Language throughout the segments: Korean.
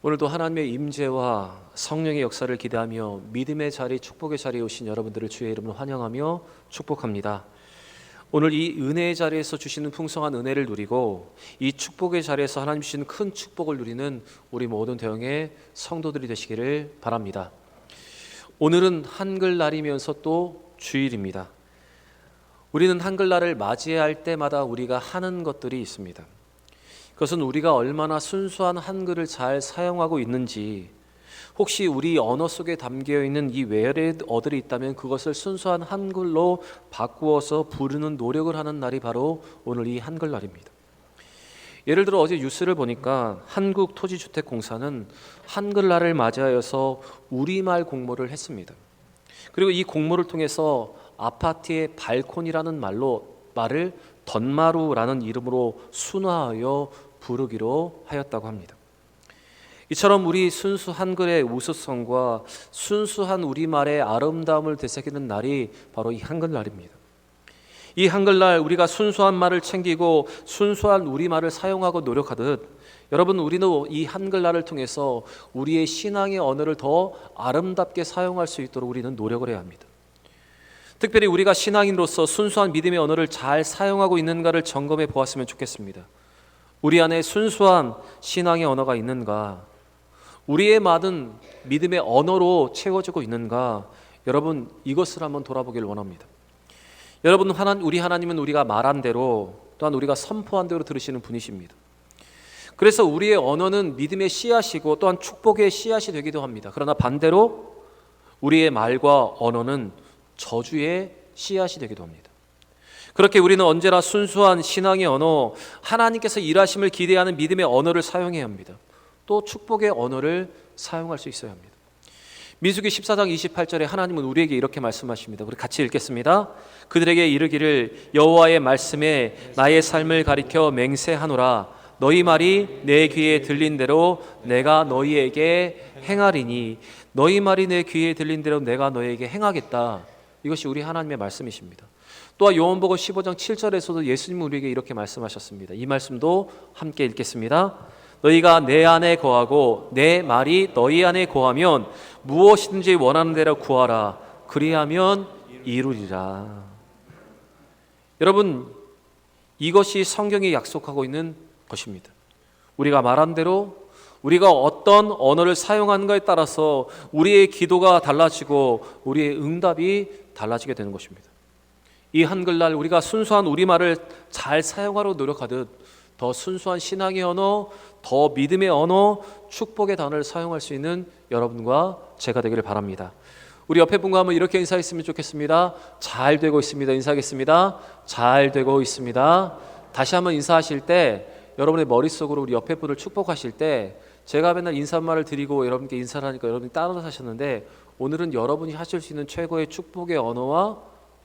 오늘도 하나님의 임재와 성령의 역사를 기대하며 믿음의 자리, 축복의 자리에 오신 여러분들을 주의 이름으로 환영하며 축복합니다. 오늘 이 은혜의 자리에서 주시는 풍성한 은혜를 누리고 이 축복의 자리에서 하나님 주시는 큰 축복을 누리는 우리 모든 대형의 성도들이 되시기를 바랍니다. 오늘은 한글날이면서 또 주일입니다. 우리는 한글날을 맞이할 때마다 우리가 하는 것들이 있습니다. 그것은 우리가 얼마나 순수한 한글을 잘 사용하고 있는지, 혹시 우리 언어 속에 담겨있는 이 외래어들이 있다면 그것을 순수한 한글로 바꾸어서 부르는 노력을 하는 날이 바로 오늘 이 한글날입니다. 예를 들어 어제 뉴스를 보니까 한국토지주택공사는 한글날을 맞이하여서 우리말 공모를 했습니다. 그리고 이 공모를 통해서 아파트의 발코니라는 말을 덧마루라는 이름으로 순화하여 부르기로 하였다고 합니다. 이처럼 우리 순수 한글의 우수성과 순수한 우리말의 아름다움을 되새기는 날이 바로 이 한글날입니다. 이 한글날 우리가 순수한 말을 챙기고 순수한 우리말을 사용하고 노력하듯, 여러분, 우리는 이 한글날을 통해서 우리의 신앙의 언어를 더 아름답게 사용할 수 있도록 우리는 노력을 해야 합니다. 특별히 우리가 신앙인으로서 순수한 믿음의 언어를 잘 사용하고 있는가를 점검해 보았으면 좋겠습니다. 우리 안에 순수한 신앙의 언어가 있는가? 우리의 말은 믿음의 언어로 채워지고 있는가? 여러분, 이것을 한번 돌아보기를 원합니다. 여러분, 우리 하나님은 우리가 말한 대로, 또한 우리가 선포한 대로 들으시는 분이십니다. 그래서 우리의 언어는 믿음의 씨앗이고 또한 축복의 씨앗이 되기도 합니다. 그러나 반대로 우리의 말과 언어는 저주의 씨앗이 되기도 합니다. 그렇게 우리는 언제나 순수한 신앙의 언어, 하나님께서 일하심을 기대하는 믿음의 언어를 사용해야 합니다. 또 축복의 언어를 사용할 수 있어야 합니다. 민수기 14장 28절에 하나님은 우리에게 이렇게 말씀하십니다. 우리 같이 읽겠습니다. 그들에게 이르기를 여호와의 말씀에 나의 삶을 가리켜 맹세하노라. 너희 말이 내 귀에 들린 대로 내가 너희에게 행하리니 너희 말이 내 귀에 들린 대로 내가 너희에게 행하겠다. 이것이 우리 하나님의 말씀이십니다. 또한 요한복음 15장 7절에서도 예수님은 우리에게 이렇게 말씀하셨습니다. 이 말씀도 함께 읽겠습니다. 너희가 내 안에 거하고 내 말이 너희 안에 거하면 무엇이든지 원하는 대로 구하라. 그리하면 이루리라. 여러분, 이것이 성경이 약속하고 있는 것입니다. 우리가 말한 대로, 우리가 어떤 언어를 사용하는가에 따라서 우리의 기도가 달라지고 우리의 응답이 달라지게 되는 것입니다. 이 한글날 우리가 순수한 우리말을 잘 사용하려 노력하듯 더 순수한 신앙의 언어, 더 믿음의 언어, 축복의 단어를 사용할 수 있는 여러분과 제가 되기를 바랍니다. 우리 옆에 분과 한번 이렇게 인사했으면 좋겠습니다. 잘 되고 있습니다. 인사하겠습니다. 잘 되고 있습니다. 다시 한번 인사하실 때 여러분의 머릿속으로 우리 옆에 분을 축복하실 때, 제가 맨날 인사말을 드리고 여러분께 인사를 하니까 여러분이 따라서 하셨는데, 오늘은 여러분이 하실 수 있는 최고의 축복의 언어와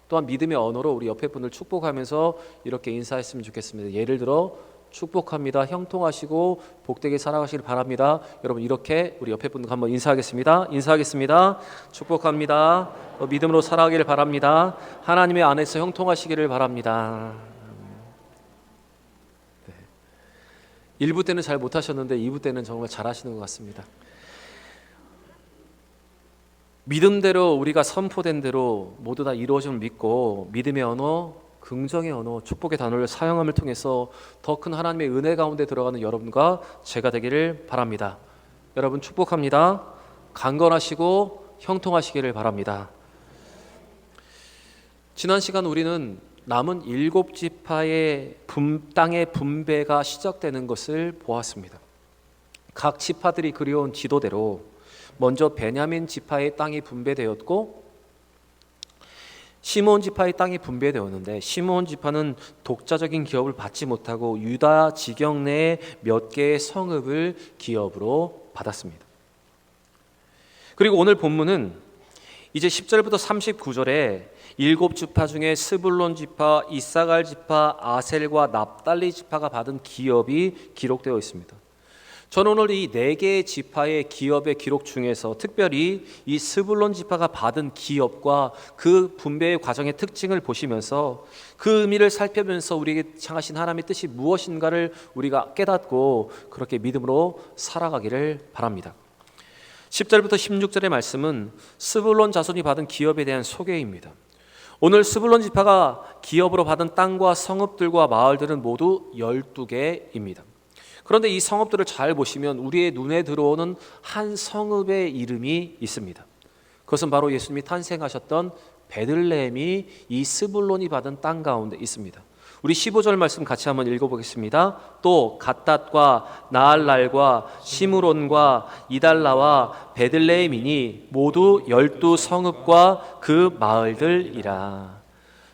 또한 믿음의 언어로 우리 옆에 분을 축복하면서 이렇게 인사했으면 좋겠습니다. 예를 들어 축복합니다. 형통하시고 복되게 살아가시길 바랍니다. 여러분, 이렇게 우리 옆에 분과 한번 인사하겠습니다. 인사하겠습니다. 축복합니다. 믿음으로 살아가기를 바랍니다. 하나님의 안에서 형통하시기를 바랍니다. 1부 때는 잘 못하셨는데 2부 때는 정말 잘하시는 것 같습니다. 믿음대로 우리가 선포된 대로 모두 다 이루어짐을 믿고 믿음의 언어, 긍정의 언어, 축복의 단어를 사용함을 통해서 더 큰 하나님의 은혜 가운데 들어가는 여러분과 제가 되기를 바랍니다. 여러분, 축복합니다. 강건하시고 형통하시기를 바랍니다. 지난 시간 우리는 남은 7지파의 땅의 분배가 시작되는 것을 보았습니다. 각 지파들이 그려온 지도대로 먼저 베냐민 지파의 땅이 분배되었고 시므온 지파의 땅이 분배되었는데, 시므온 지파는 독자적인 기업을 받지 못하고 유다 지경 내에 몇 개의 성읍을 기업으로 받았습니다. 그리고 오늘 본문은 이제 10절부터 39절에 7지파 중에 스불론 지파, 이사갈 지파, 아셀과 납달리 지파가 받은 기업이 기록되어 있습니다. 저는 오늘 이 네 개의 지파의 기업의 기록 중에서 특별히 이 스불론 지파가 받은 기업과 그 분배의 과정의 특징을 보시면서 그 의미를 살펴보면서 우리에게 향하신 하나님의 뜻이 무엇인가를 우리가 깨닫고 그렇게 믿음으로 살아가기를 바랍니다. 10절부터 16절의 말씀은 스불론 자손이 받은 기업에 대한 소개입니다. 오늘 스불론 지파가 기업으로 받은 땅과 성읍들과 마을들은 모두 12개입니다. 그런데 이 성읍들을 잘 보시면 우리의 눈에 들어오는 한 성읍의 이름이 있습니다. 그것은 바로 예수님이 탄생하셨던 베들레헴이 이 스불론이 받은 땅 가운데 있습니다. 우리 15절 말씀 같이 한번 읽어보겠습니다. 또 갓닷과 나알랄과 시므론과 이달라와 베들레헴이니 모두 12성읍과 그 마을들이라.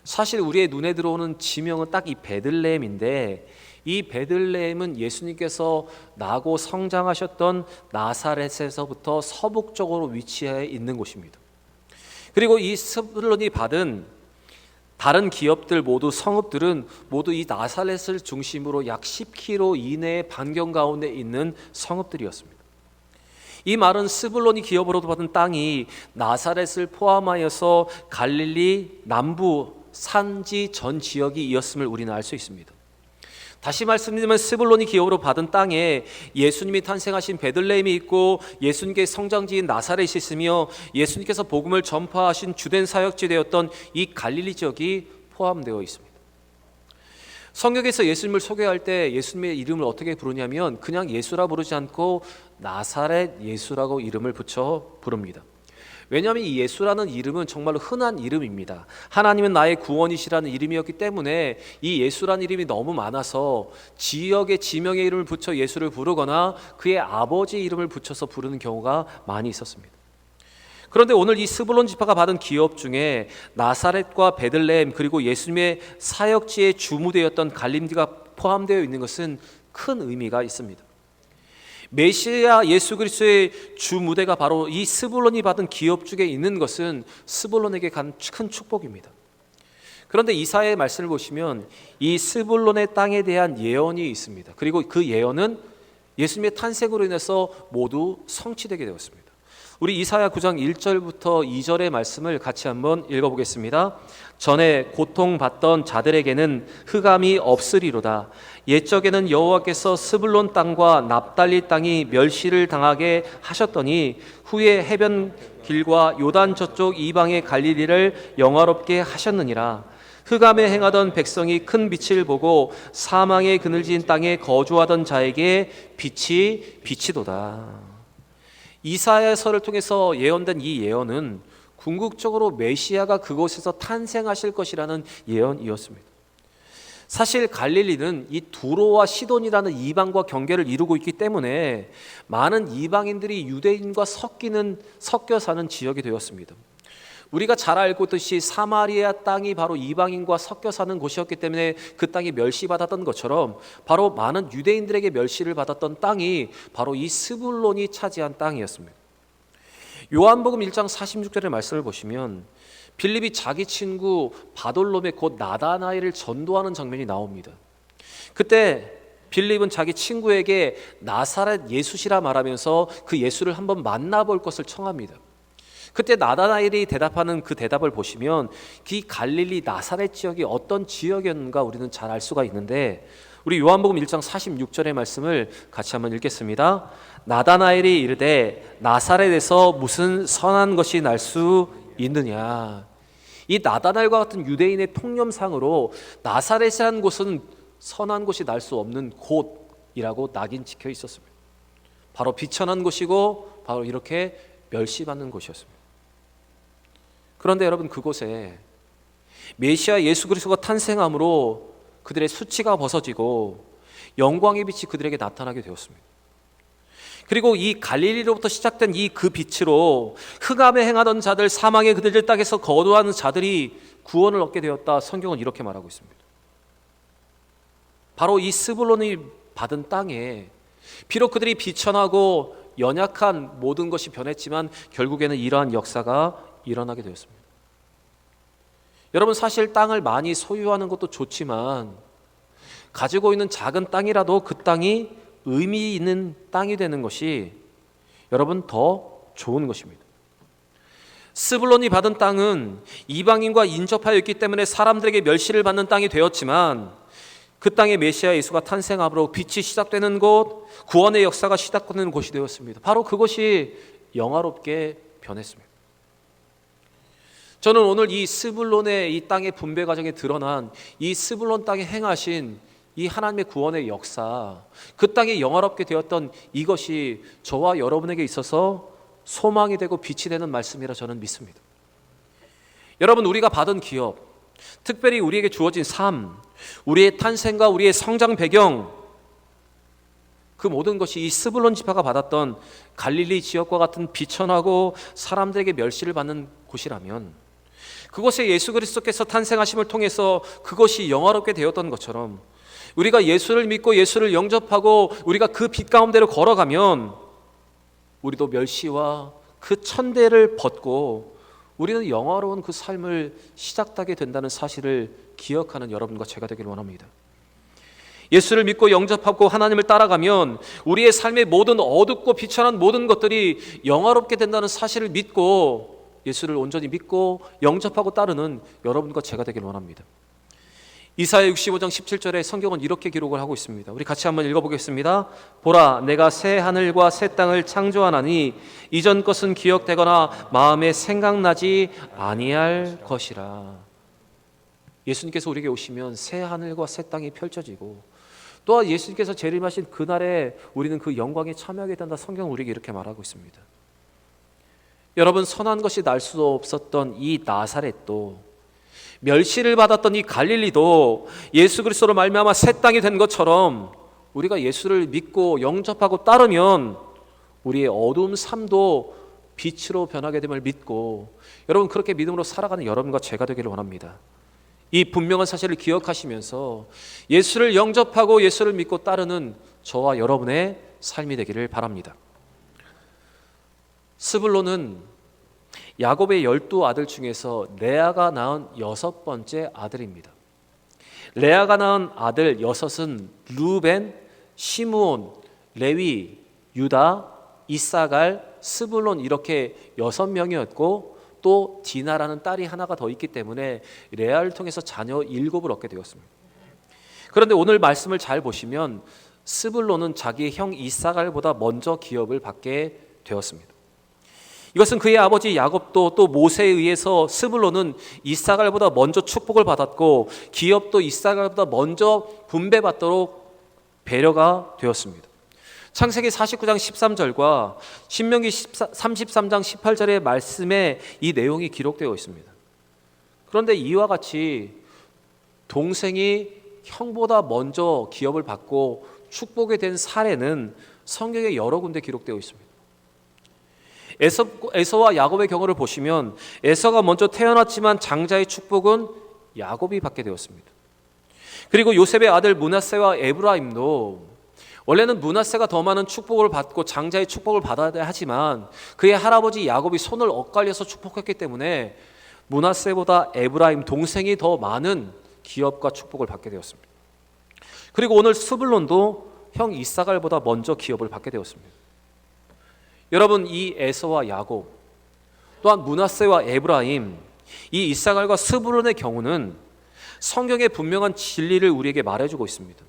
사실 우리의 눈에 들어오는 지명은 딱 이 베들레헴인데, 이 베들레헴은 예수님께서 나고 성장하셨던 나사렛에서부터 서북쪽으로 위치해 있는 곳입니다. 그리고 이 스불론이 받은 다른 기업들 모두 성읍들은 모두 이 나사렛을 중심으로 약 10km 이내의 반경 가운데 있는 성읍들이었습니다. 이 말은 스불론이 기업으로도 받은 땅이 나사렛을 포함하여서 갈릴리 남부 산지 전 지역이 이었음을 우리는 알 수 있습니다. 다시 말씀드리면 스불론이 기업으로 받은 땅에 예수님이 탄생하신 베들레헴이 있고 예수님께 성장지인 나사렛이 있으며 예수님께서 복음을 전파하신 주된 사역지 되었던 이 갈릴리 지역이 포함되어 있습니다. 성경에서 예수님을 소개할 때 예수님의 이름을 어떻게 부르냐면 그냥 예수라 부르지 않고 나사렛 예수라고 이름을 붙여 부릅니다. 왜냐하면 이 예수라는 이름은 정말로 흔한 이름입니다. 하나님은 나의 구원이시라는 이름이었기 때문에 이 예수라는 이름이 너무 많아서 지역의 지명의 이름을 붙여 예수를 부르거나 그의 아버지 이름을 붙여서 부르는 경우가 많이 있었습니다. 그런데 오늘 이 스불론 지파가 받은 기업 중에 나사렛과 베들레헴 그리고 예수님의 사역지의 주무대였던 갈림디가 포함되어 있는 것은 큰 의미가 있습니다. 메시아 예수 그리스도의 주 무대가 바로 이 스불론이 받은 기업 중에 있는 것은 스불론에게 간 큰 축복입니다. 그런데 이사야의 말씀을 보시면 이 스불론의 땅에 대한 예언이 있습니다. 그리고 그 예언은 예수님의 탄생으로 인해서 모두 성취되게 되었습니다. 우리 이사야 9장 1절부터 2절의 말씀을 같이 한번 읽어보겠습니다. 전에 고통받던 자들에게는 흑암이 없으리로다. 옛적에는 여호와께서 스불론 땅과 납달리 땅이 멸시를 당하게 하셨더니 후에 해변 길과 요단 저쪽 이방의 갈릴리를 영화롭게 하셨느니라. 흑암에 행하던 백성이 큰 빛을 보고 사망의 그늘진 땅에 거주하던 자에게 빛이 비치도다. 이사야서를 통해서 예언된 이 예언은 궁극적으로 메시아가 그곳에서 탄생하실 것이라는 예언이었습니다. 사실 갈릴리는 이 두로와 시돈이라는 이방과 경계를 이루고 있기 때문에 많은 이방인들이 유대인과 섞여 사는 지역이 되었습니다. 우리가 잘 알고 있듯이 사마리아 땅이 바로 이방인과 섞여 사는 곳이었기 때문에 그 땅이 멸시받았던 것처럼 바로 많은 유대인들에게 멸시를 받았던 땅이 바로 이 스불론이 차지한 땅이었습니다. 요한복음 1장 46절의 말씀을 보시면 빌립이 자기 친구 바돌롬의 곧 나다나엘을 전도하는 장면이 나옵니다. 그때 빌립은 자기 친구에게 나사렛 예수시라 말하면서 그 예수를 한번 만나볼 것을 청합니다. 그때 나다나엘이 대답하는 그 대답을 보시면 이 갈릴리 나사렛 지역이 어떤 지역이었는가 우리는 잘 알 수가 있는데, 우리 요한복음 1장 46절의 말씀을 같이 한번 읽겠습니다. 나다나엘이 이르되 나사렛에서 무슨 선한 것이 날 수 있느냐. 이 나다나엘과 같은 유대인의 통념상으로 나사렛이라는 곳은 선한 곳이 날 수 없는 곳이라고 낙인 찍혀 있었습니다. 바로 비천한 곳이고 바로 이렇게 멸시받는 곳이었습니다. 그런데 여러분, 그곳에 메시아 예수 그리스도가 탄생함으로 그들의 수치가 벗어지고 영광의 빛이 그들에게 나타나게 되었습니다. 그리고 이 갈릴리로부터 시작된 이 그 빛으로 흑암에 행하던 자들, 사망의 그들들 땅에서 거두하는 자들이 구원을 얻게 되었다. 성경은 이렇게 말하고 있습니다. 바로 이 스불론이 받은 땅에 비록 그들이 비천하고 연약한 모든 것이 변했지만 결국에는 이러한 역사가 일어나게 되었습니다. 여러분, 사실 땅을 많이 소유하는 것도 좋지만 가지고 있는 작은 땅이라도 그 땅이 의미 있는 땅이 되는 것이 여러분 더 좋은 것입니다. 스불론이 받은 땅은 이방인과 인접하여 있기 때문에 사람들에게 멸시를 받는 땅이 되었지만 그 땅에 메시아 예수가 탄생함으로 빛이 시작되는 곳, 구원의 역사가 시작되는 곳이 되었습니다. 바로 그것이 영화롭게 변했습니다. 저는 오늘 이 스불론의 이 땅의 분배 과정에 드러난 이 스불론 땅에 행하신 이 하나님의 구원의 역사, 그 땅이 영화롭게 되었던 이것이 저와 여러분에게 있어서 소망이 되고 빛이 되는 말씀이라 저는 믿습니다. 여러분, 우리가 받은 기업, 특별히 우리에게 주어진 삶, 우리의 탄생과 우리의 성장 배경, 그 모든 것이 이 스불론 지파가 받았던 갈릴리 지역과 같은 비천하고 사람들에게 멸시를 받는 곳이라면, 그곳에 예수 그리스도께서 탄생하심을 통해서 그것이 영화롭게 되었던 것처럼 우리가 예수를 믿고 예수를 영접하고 우리가 그 빛 가운데로 걸어가면 우리도 멸시와 그 천대를 벗고 우리는 영화로운 그 삶을 시작하게 된다는 사실을 기억하는 여러분과 제가 되기를 원합니다. 예수를 믿고 영접하고 하나님을 따라가면 우리의 삶의 모든 어둡고 비천한 모든 것들이 영화롭게 된다는 사실을 믿고 예수를 온전히 믿고 영접하고 따르는 여러분과 제가 되기를 원합니다. 이사야 65장 17절에 성경은 이렇게 기록을 하고 있습니다. 우리 같이 한번 읽어보겠습니다. 보라, 내가 새 하늘과 새 땅을 창조하나니 이전 것은 기억되거나 마음에 생각나지 아니할 것이라. 예수님께서 우리에게 오시면 새 하늘과 새 땅이 펼쳐지고 또한 예수님께서 재림하신 그날에 우리는 그 영광에 참여하게 된다. 성경은 우리에게 이렇게 말하고 있습니다. 여러분, 선한 것이 날 수 없었던 이 나사렛도, 멸시를 받았던 이 갈릴리도 예수 그리스도로 말미암아 새 땅이 된 것처럼 우리가 예수를 믿고 영접하고 따르면 우리의 어두운 삶도 빛으로 변하게 됨을 믿고, 여러분 그렇게 믿음으로 살아가는 여러분과 제가 되기를 원합니다. 이 분명한 사실을 기억하시면서 예수를 영접하고 예수를 믿고 따르는 저와 여러분의 삶이 되기를 바랍니다. 스불론은 야곱의 12아들 중에서 레아가 낳은 6번째 아들입니다. 레아가 낳은 아들 6은 루벤, 시므온, 레위, 유다, 이사갈, 스불론 이렇게 6명이었고 또 디나라는 딸이 하나가 더 있기 때문에 레아를 통해서 자녀 7을 얻게 되었습니다. 그런데 오늘 말씀을 잘 보시면 스불론은 자기 형 이사갈보다 먼저 기업을 받게 되었습니다. 이것은 그의 아버지 야곱도 또 모세에 의해서 스불론은 이사갈보다 먼저 축복을 받았고 기업도 이사갈보다 먼저 분배받도록 배려가 되었습니다. 창세기 49장 13절과 신명기 33장 18절의 말씀에 이 내용이 기록되어 있습니다. 그런데 이와 같이 동생이 형보다 먼저 기업을 받고 축복이 된 사례는 성경에 여러 군데 기록되어 있습니다. 에서와 야곱의 경우를 보시면 에서가 먼저 태어났지만 장자의 축복은 야곱이 받게 되었습니다. 그리고 요셉의 아들 므낫세와 에브라임도 원래는 므낫세가 더 많은 축복을 받고 장자의 축복을 받아야 하지만 그의 할아버지 야곱이 손을 엇갈려서 축복했기 때문에 므낫세보다 에브라임 동생이 더 많은 기업과 축복을 받게 되었습니다. 그리고 오늘 스불론도 형 이사갈보다 먼저 기업을 받게 되었습니다. 여러분, 이 에서와 야곱 또한 므낫세와 에브라임, 이 이사갈과 스불론의 경우는 성경의 분명한 진리를 우리에게 말해주고 있습니다.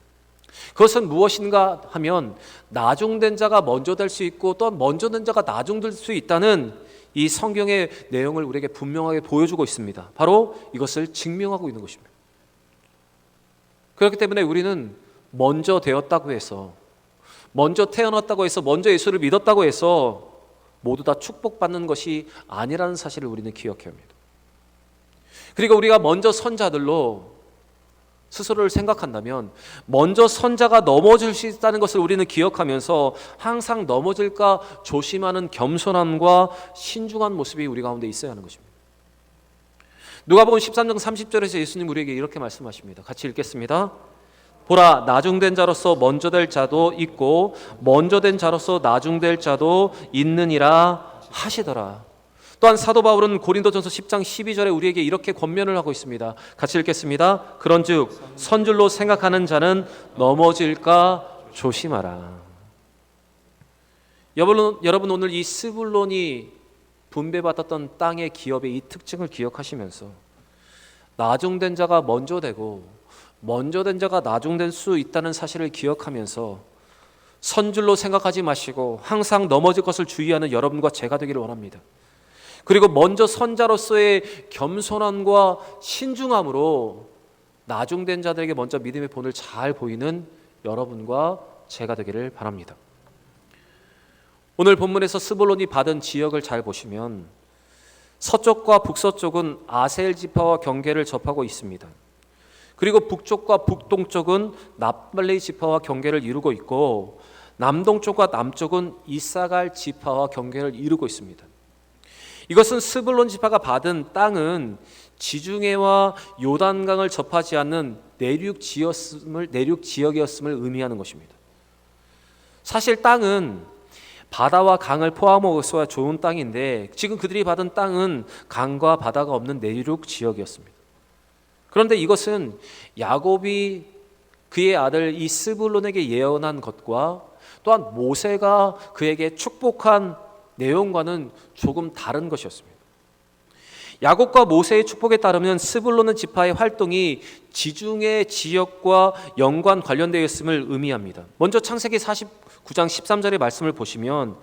그것은 무엇인가 하면 나중된 자가 먼저 될 수 있고 또한 먼저 된 자가 나중될 수 있다는 이 성경의 내용을 우리에게 분명하게 보여주고 있습니다. 바로 이것을 증명하고 있는 것입니다. 그렇기 때문에 우리는 먼저 되었다고 해서, 먼저 태어났다고 해서, 먼저 예수를 믿었다고 해서 모두 다 축복받는 것이 아니라는 사실을 우리는 기억해야 합니다. 그리고 우리가 먼저 선자들로 스스로를 생각한다면 먼저 선자가 넘어질 수 있다는 것을 우리는 기억하면서 항상 넘어질까 조심하는 겸손함과 신중한 모습이 우리 가운데 있어야 하는 것입니다. 누가복음 13장 30절에서 예수님 우리에게 이렇게 말씀하십니다. 같이 읽겠습니다. 보라, 나중된 자로서 먼저 될 자도 있고 먼저 된 자로서 나중될 자도 있느니라 하시더라. 또한 사도 바울은 고린도전서 10장 12절에 우리에게 이렇게 권면을 하고 있습니다. 같이 읽겠습니다. 그런즉 선줄로 생각하는 자는 넘어질까 조심하라. 여러분 오늘 이 스불론이 분배받았던 땅의 기업의 이 특징을 기억하시면서 나중된 자가 먼저 되고 먼저 된 자가 나중될 수 있다는 사실을 기억하면서 선줄로 생각하지 마시고 항상 넘어질 것을 주의하는 여러분과 제가 되기를 원합니다. 그리고 먼저 선자로서의 겸손함과 신중함으로 나중된 자들에게 먼저 믿음의 본을 잘 보이는 여러분과 제가 되기를 바랍니다. 오늘 본문에서 스불론이 받은 지역을 잘 보시면 서쪽과 북서쪽은 아셀 지파와 경계를 접하고 있습니다. 그리고 북쪽과 북동쪽은 납달리 지파와 경계를 이루고 있고 남동쪽과 남쪽은 이사갈 지파와 경계를 이루고 있습니다. 이것은 스불론 지파가 받은 땅은 지중해와 요단강을 접하지 않는 내륙 지역이었음을 의미하는 것입니다. 사실 땅은 바다와 강을 포함하고서야 좋은 땅인데 지금 그들이 받은 땅은 강과 바다가 없는 내륙 지역이었습니다. 그런데 이것은 야곱이 그의 아들 이 스불론에게 예언한 것과 또한 모세가 그에게 축복한 내용과는 조금 다른 것이었습니다. 야곱과 모세의 축복에 따르면 스불론 지파의 활동이 지중해 지역과 연관 관련되어 있음을 의미합니다. 먼저 창세기 49장 13절의 말씀을 보시면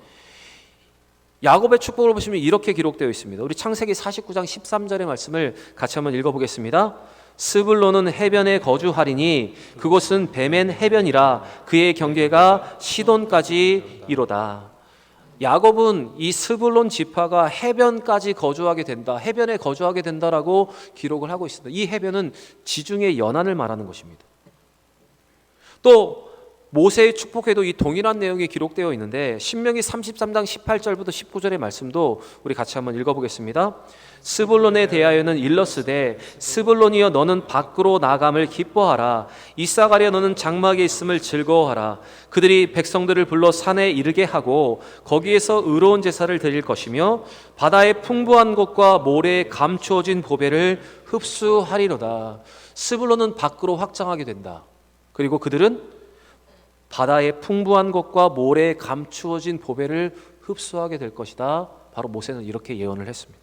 야곱의 축복을 보시면 이렇게 기록되어 있습니다. 우리 창세기 49장 13절의 말씀을 같이 한번 읽어보겠습니다. 스불론은 해변에 거주하리니 그곳은 베멘 해변이라 그의 경계가 시돈까지 이로다. 야곱은 이 스불론 지파가 해변까지 거주하게 된다, 해변에 거주하게 된다라고 기록을 하고 있습니다. 이 해변은 지중해 연안을 말하는 것입니다. 또 모세의 축복에도 이 동일한 내용이 기록되어 있는데 신명기 33장 18절부터 19절의 말씀도 우리 같이 한번 읽어보겠습니다. 스불론에 대하여는 일러스되 스불론이여 너는 밖으로 나감을 기뻐하라. 이사가랴 너는 장막에 있음을 즐거워하라. 그들이 백성들을 불러 산에 이르게 하고 거기에서 의로운 제사를 드릴 것이며 바다의 풍부한 것과 모래에 감추어진 보배를 흡수하리로다. 스불론은 밖으로 확장하게 된다. 그리고 그들은 바다의 풍부한 것과 모래에 감추어진 보배를 흡수하게 될 것이다. 바로 모세는 이렇게 예언을 했습니다.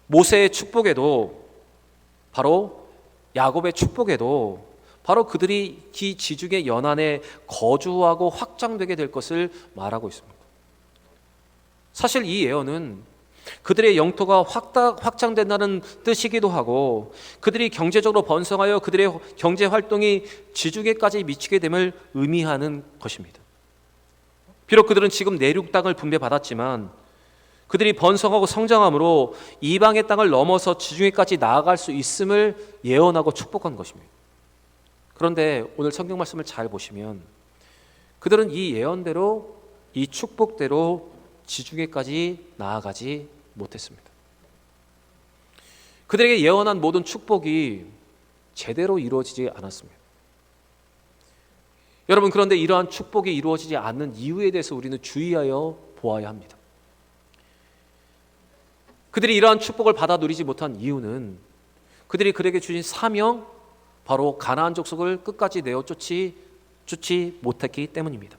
모세의 축복에도 바로 야곱의 축복에도 바로 그들이 이 지중해 연안에 거주하고 확장되게 될 것을 말하고 있습니다. 사실 이 예언은 그들의 영토가 확장된다는 뜻이기도 하고 그들이 경제적으로 번성하여 그들의 경제 활동이 지중해까지 미치게 됨을 의미하는 것입니다. 비록 그들은 지금 내륙 땅을 분배받았지만 그들이 번성하고 성장함으로 이방의 땅을 넘어서 지중해까지 나아갈 수 있음을 예언하고 축복한 것입니다. 그런데 오늘 성경 말씀을 잘 보시면 그들은 이 예언대로 이 축복대로 지중해까지 나아가지 못했습니다. 그들에게 예언한 모든 축복이 제대로 이루어지지 않았습니다. 여러분, 그런데 이러한 축복이 이루어지지 않는 이유에 대해서 우리는 주의하여 보아야 합니다. 그들이 이러한 축복을 받아 누리지 못한 이유는 그들이 그에게 주신 사명, 바로 가나안 족속을 끝까지 내어 쫓지 못했기 때문입니다.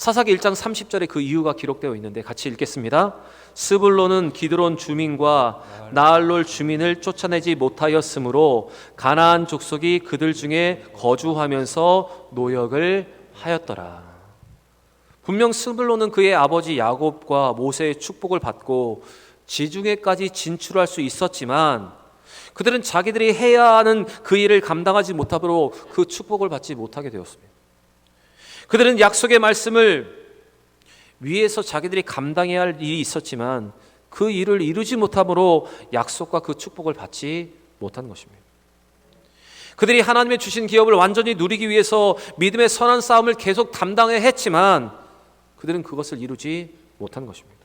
사사기 1장 30절에 그 이유가 기록되어 있는데 같이 읽겠습니다. 스불론은 기드론 주민과 나알롤 주민을 쫓아내지 못하였으므로 가나안 족속이 그들 중에 거주하면서 노역을 하였더라. 분명 스불론은 그의 아버지 야곱과 모세의 축복을 받고 지중해까지 진출할 수 있었지만 그들은 자기들이 해야 하는 그 일을 감당하지 못함으로 그 축복을 받지 못하게 되었습니다. 그들은 약속의 말씀을 위해서 자기들이 감당해야 할 일이 있었지만 그 일을 이루지 못함으로 약속과 그 축복을 받지 못한 것입니다. 그들이 하나님의 주신 기업을 완전히 누리기 위해서 믿음의 선한 싸움을 계속 담당해야 했지만 그들은 그것을 이루지 못한 것입니다.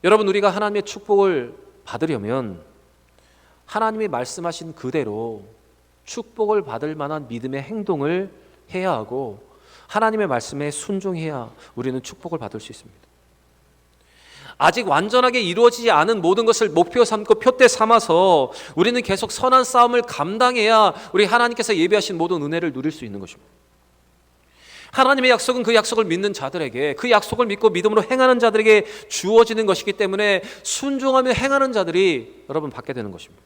여러분, 우리가 하나님의 축복을 받으려면 하나님이 말씀하신 그대로 축복을 받을 만한 믿음의 행동을 해야 하고 하나님의 말씀에 순종해야 우리는 축복을 받을 수 있습니다. 아직 완전하게 이루어지지 않은 모든 것을 목표 삼고 표대 삼아서 우리는 계속 선한 싸움을 감당해야 우리 하나님께서 예비하신 모든 은혜를 누릴 수 있는 것입니다. 하나님의 약속은 그 약속을 믿는 자들에게, 그 약속을 믿고 믿음으로 행하는 자들에게 주어지는 것이기 때문에 순종하며 행하는 자들이 여러분 받게 되는 것입니다.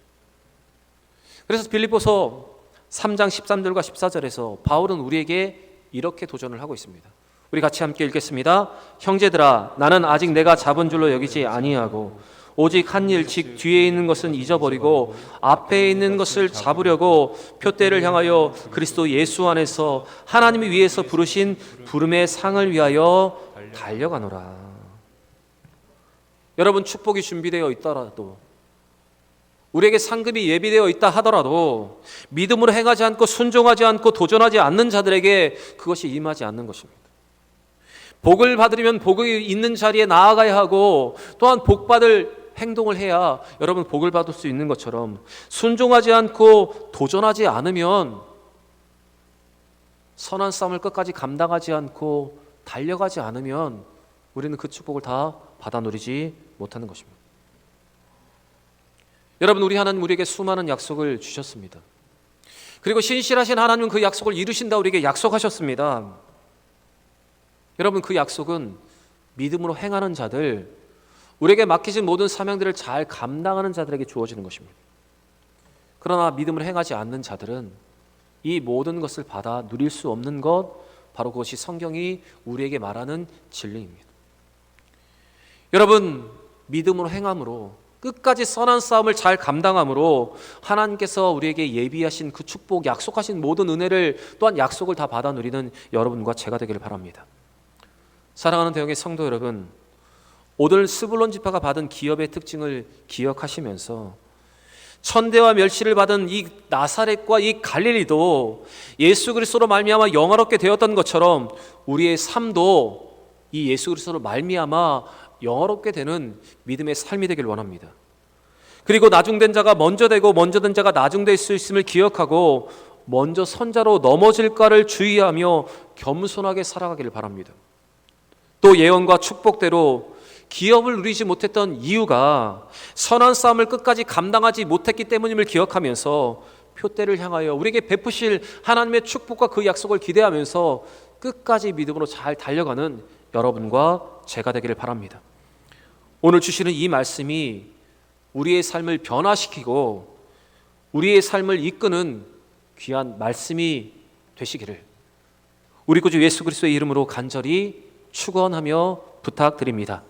그래서 빌립보서 3장 13절과 14절에서 바울은 우리에게 이렇게 도전을 하고 있습니다. 우리 같이 함께 읽겠습니다. 형제들아, 나는 아직 내가 잡은 줄로 여기지 아니하고 오직 한 일, 즉 뒤에 있는 것은 잊어버리고 앞에 있는 것을 잡으려고 표대를 향하여 그리스도 예수 안에서 하나님이 위에서 부르신 부름의 상을 위하여 달려가노라. 여러분, 축복이 준비되어 있더라도, 우리에게 상급이 예비되어 있다 하더라도 믿음으로 행하지 않고 순종하지 않고 도전하지 않는 자들에게 그것이 임하지 않는 것입니다. 복을 받으려면 복이 있는 자리에 나아가야 하고, 또한 복받을 행동을 해야 여러분 복을 받을 수 있는 것처럼, 순종하지 않고 도전하지 않으면, 선한 싸움을 끝까지 감당하지 않고 달려가지 않으면 우리는 그 축복을 다 받아 누리지 못하는 것입니다. 여러분, 우리 하나님 우리에게 수많은 약속을 주셨습니다. 그리고 신실하신 하나님은 그 약속을 이루신다 우리에게 약속하셨습니다. 여러분, 그 약속은 믿음으로 행하는 자들, 우리에게 맡기신 모든 사명들을 잘 감당하는 자들에게 주어지는 것입니다. 그러나 믿음으로 행하지 않는 자들은 이 모든 것을 받아 누릴 수 없는 것, 바로 그것이 성경이 우리에게 말하는 진리입니다. 여러분, 믿음으로 행함으로, 끝까지 선한 싸움을 잘 감당함으로 하나님께서 우리에게 예비하신 그 축복, 약속하신 모든 은혜를, 또한 약속을 다 받아 누리는 여러분과 제가 되기를 바랍니다. 사랑하는 대형의 성도 여러분, 오늘 스불론 지파가 받은 기업의 특징을 기억하시면서 천대와 멸시를 받은 이 나사렛과 이 갈릴리도 예수 그리스도로 말미암아 영화롭게 되었던 것처럼 우리의 삶도 이 예수 그리스도로 말미암아 영화롭게 되는 믿음의 삶이 되길 원합니다. 그리고 나중된 자가 먼저 되고 먼저 된 자가 나중될 수 있음을 기억하고 먼저 선자로 넘어질까를 주의하며 겸손하게 살아가기를 바랍니다. 또 예언과 축복대로 기업을 누리지 못했던 이유가 선한 싸움을 끝까지 감당하지 못했기 때문임을 기억하면서 표대를 향하여 우리에게 베푸실 하나님의 축복과 그 약속을 기대하면서 끝까지 믿음으로 잘 달려가는 여러분과 제가 되기를 바랍니다. 오늘 주시는 이 말씀이 우리의 삶을 변화시키고 우리의 삶을 이끄는 귀한 말씀이 되시기를 우리 구주 예수 그리스도의 이름으로 간절히 축원하며 부탁드립니다.